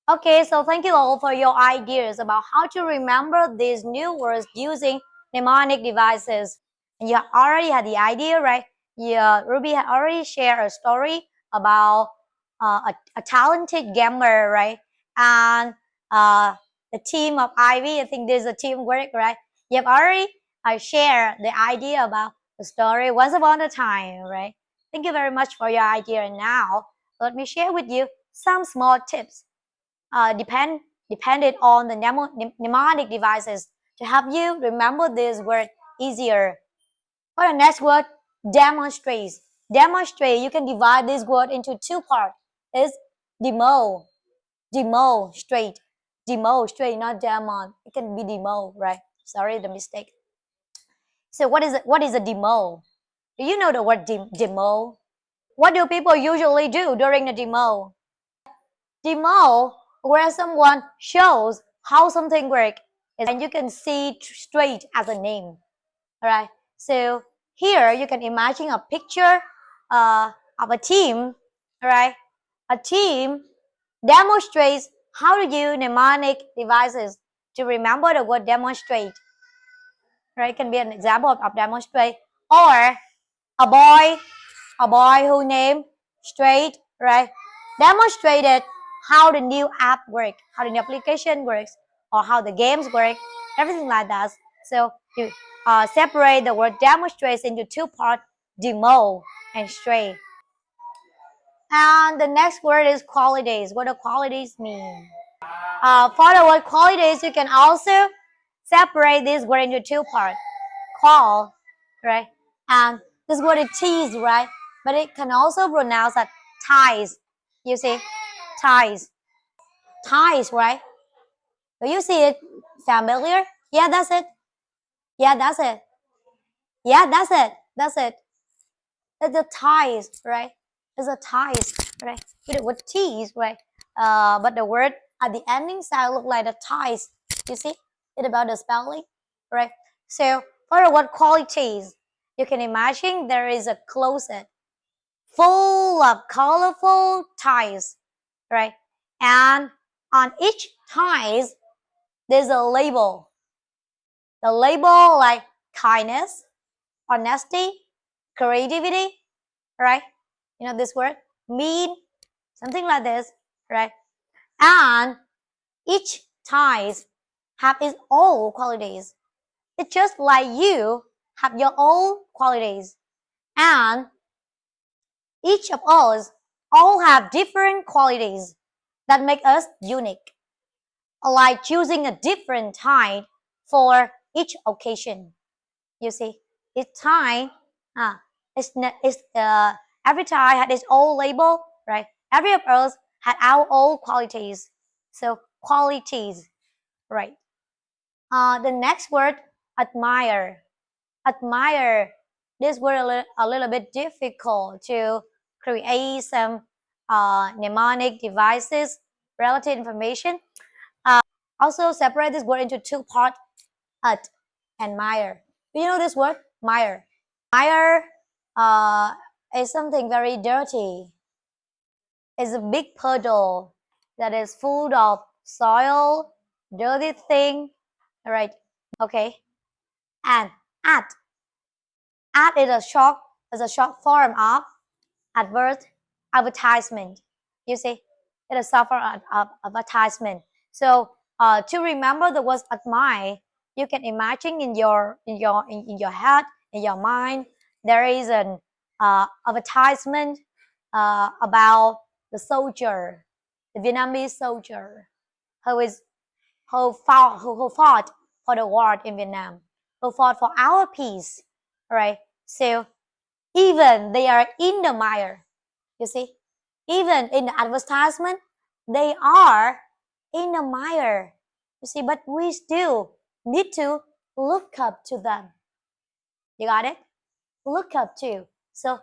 Okay, so thank you all for your ideas about how to remember these new words using mnemonic devices. And you already had the idea, right? Yeah, Ruby had already shared a story about a talented gamer, right? And uh, the team of Ivy, I think there's a teamwork, right? You've already shared the idea about the story once upon a time, right? Thank you very much for your idea. And now, let me share with you some small tips depended on the mnemonic devices to help you remember this word easier. For the next word, demonstrates. Demonstrate, you can divide this word into two parts. Is demo, demonstrate, demonstrate, not demon. It can be demo, right? Sorry, the mistake. So what is it? What is a demo? Do you know the word demo? What do people usually do during the demo? Demo, where someone shows how something works, and you can see straight as a name. All right. So here you can imagine a picture of a team. All right. A team demonstrates how to use mnemonic devices to remember the word demonstrate. Right. It can be an example of demonstrate, or a boy a boy who named Straight, right, demonstrated how the new app works, how the new application works, or how the games work, everything like that. So you separate the word demonstrates into two parts, demo and stray. And the next word is qualities. What do qualities mean? For the word qualities, you can also separate this word into two parts. Qual, right? And this word is tease, right? But it can also pronounce as ties. You see, ties, ties, right? Do you see it familiar? Yeah, that's it. Yeah, that's it. Yeah, that's it. That's it. It's the ties, right? It's a ties, right? With tease, right? But the word at the ending sound look like the ties. You see, it's about the spelling, right? So for the word qualities, you can imagine there is a closet full of colorful ties, right? And on each ties, there's a label. The label like kindness, honesty, creativity, right? You know this word, mean, something like this, right? And each ties have its own qualities. It's just like you have your own qualities, and each of us all have different qualities that make us unique, like choosing a different tie for each occasion. You see, each tie, uh, every tie had its own label, right? Every of us had our own qualities. So qualities, right? The next word, admire. Admire. This word a little bit difficult to create some mnemonic devices, relative information. Also separate this word into two parts, ad and mire. Do you know this word? Mire. Mire is something very dirty. It's a big puddle that is full of soil, dirty thing. All right. Okay. And ad. Ad is a short form of advert advertisement. You see, it is short form of advertisement. So to remember the words admire, you can imagine in your head, in your mind, there is an advertisement about the soldier, the Vietnamese soldier who is who fought for the war in Vietnam, who fought for our peace, right? So even they are in the mire, you see, even in the advertisement, they are in the mire, you see, but we still need to look up to them. You got it? Look up to. So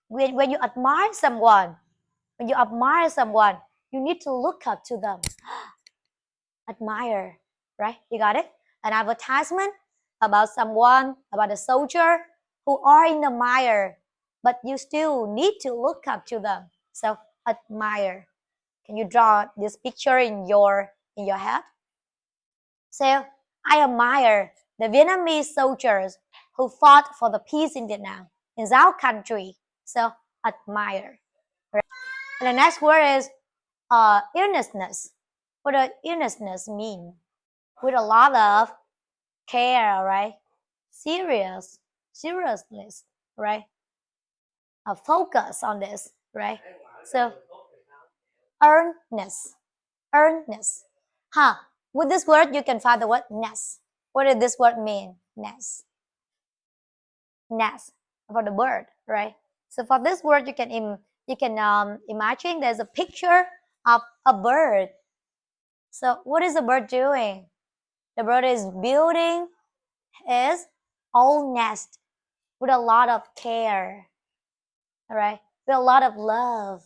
when you admire someone, you need to look up to them. Admire, right? You got it? An advertisement about someone, about a soldier who are in the mire, but you still need to look up to them. So admire. Can you draw this picture in your head? So I admire the Vietnamese soldiers who fought for the peace in Vietnam, in our country. So admire. Right? And the next word is earnestness. What does earnestness mean? With a lot of care, right? Seriousness, right? A focus on this, right? So earnestness, earnestness. Huh? With this word, you can find the word ness. What does this word mean? Ness, nest for the bird, right? So for this word, you can imagine there's a picture of a bird. So what is the bird doing? The bird is building his own nest with a lot of care, right? With a lot of love,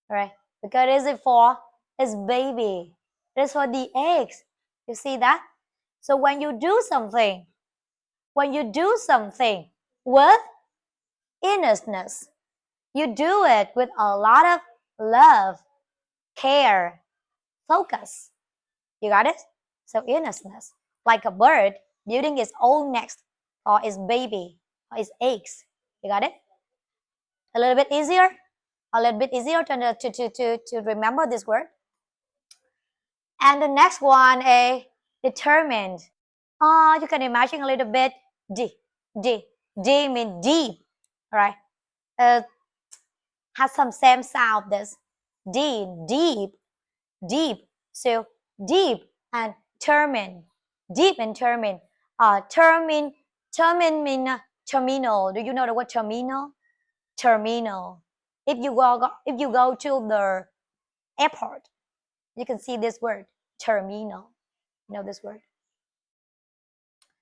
right? Because it is for his baby. It is for the eggs. You see that? So when you do something with earnestness, you do it with a lot of love, care, focus. You got it? So earnestness, like a bird building its own nest or its baby or its eggs. You got it? A little bit easier? A little bit easier to remember this word. And the next one, a determined. You can imagine a little bit. D, D, D means deep, right? Has some same sound. This D, deep, deep. So deep and determined, deep and determined. Termin mean terminal. Do you know the word terminal? Terminal. If you go to the airport, you can see this word terminal. You know this word?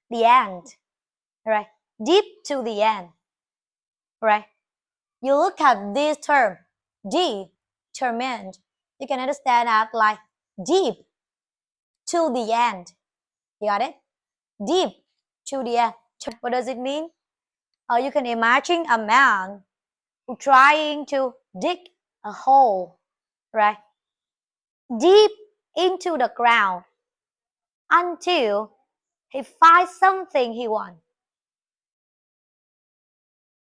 The end, right? Deep to the end, right? You look at this term, determined. You can understand that like deep to the end. You got it? Deep to the end. What does it mean? You can imagine a man who trying to dig a hole, right? Deep into the ground until he finds something he wants.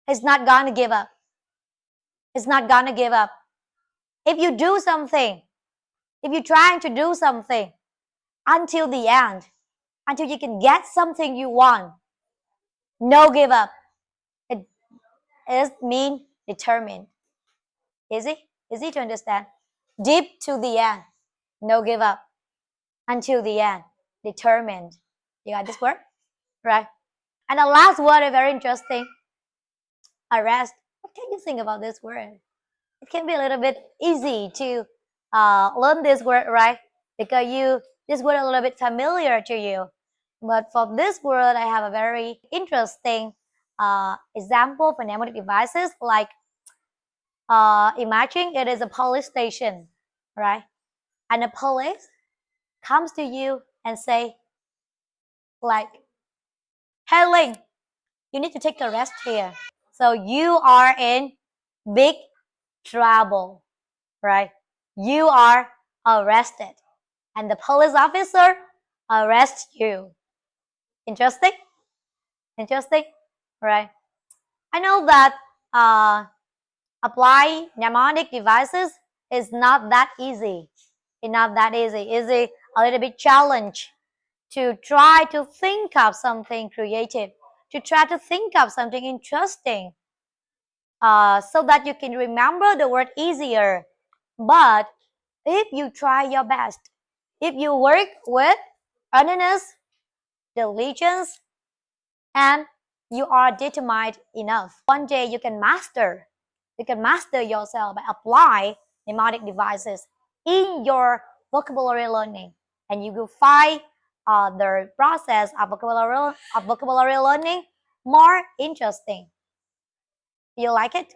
He's not gonna give up. He's not gonna give up. If you do something, if you're trying to do something until the end, until you can get something you want, no give up. It is mean determined. Easy? Easy to understand. Deep to the end, no give up. Until the end, determined. You got this word? Right. And the last word is very interesting. Arrest. What can you think about this word? It can be a little bit easy to learn this word, right? Because this word is a little bit familiar to you. But for this word, I have a very interesting example for mnemonic devices. Like imagine it is a police station, right? And the police comes to you and say, like, "Hey, Ling, you need to take a rest here. So you are in big trouble, right? You are arrested, and the police officer arrests you." Interesting? Interesting, right? I know that apply mnemonic devices is not that easy. It's not that easy. It's a little bit challenge to try to think of something creative, to try to think of something interesting, so that you can remember the word easier. But if you try your best, if you work with earnestness, diligence, and you are determined enough, one day you can master. You can master yourself by apply mnemonic devices in your vocabulary learning, and you will find the process of vocabulary learning more interesting. You like it?